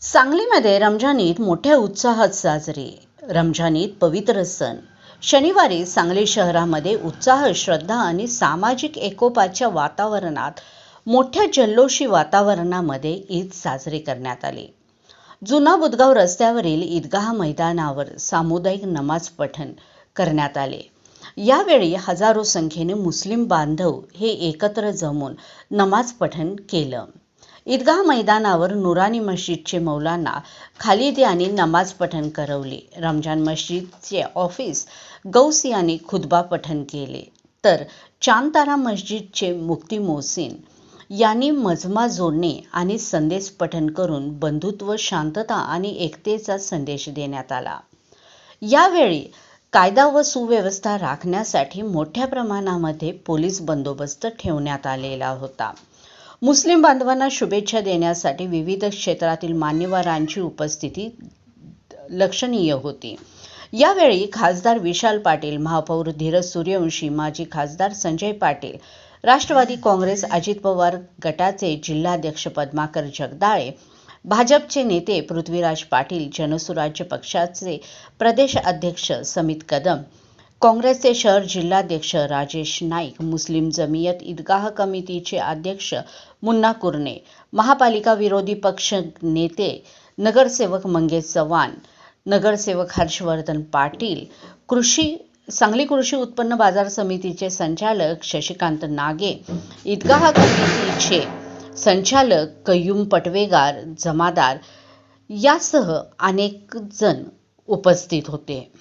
सांगलीमध्ये रमजान ईद मोठ्या उत्साहात साजरी. रमजान ईद पवित्र सण. शनिवारी सांगली शहरामध्ये उत्साह, श्रद्धा आणि सामाजिक एकोपाच्या वातावरणात मोठ्या जल्लोषी वातावरणामध्ये ईद साजरी करण्यात आली. जुना बुधगाव रस्त्यावरील ईदगाह मैदानावर सामुदायिक नमाज पठण करण्यात आले. यावेळी हजारो संख्येने मुस्लिम बांधव हे एकत्र जमून नमाज पठण केलं. ईदगाह मैदानावर नुरानी मस्जिदचे मौलाना खालिद यांनी नमाज पठण करवले. रमजान मस्जिदचे ऑफिस गौस यांनी खुतबा पठण केले, तर चांदतारा मस्जिदचे मुफ्ती मोहसिन यांनी मजमा जोडणे आणि संदेश पठण करून बंधुत्व, शांतता आणि एकतेचा संदेश देण्यात आला. यावेळी कायदा व सुव्यवस्था राखण्यासाठी मोठ्या प्रमाणामध्ये पोलीस बंदोबस्त ठेवण्यात आलेला होता. मुस्लिम बांधवांना शुभेच्छा देण्यासाठी विविध क्षेत्रातील मान्यवरांची उपस्थिती लक्षणीय होती. यावेळी खासदार विशाल पाटील, महापौर धीरज सूर्यवंशी, माजी खासदार संजय पाटील, राष्ट्रवादी काँग्रेस अजित पवार गटाचे जिल्हाध्यक्ष पद्माकर जगदाळे, भाजपचे नेते पृथ्वीराज पाटील, जनसुराज्य पक्षाचे प्रदेश अध्यक्ष समित कदम, काँग्रेसचे शहर जिल्हाध्यक्ष राजेश नाईक, मुस्लिम जमियत ईदगाह कमिटीचे अध्यक्ष मुन्ना कुरणे, महापालिका विरोधी पक्ष नेते नगरसेवक मंगेश चव्हाण, नगरसेवक हर्षवर्धन पाटील, सांगली कृषी उत्पन्न बाजार समितीचे संचालक शशिकांत नागे, ईदगाह कमिटीचे संचालक कय्यूम पटवेगार, जमादार यासह अनेक जण उपस्थित होते.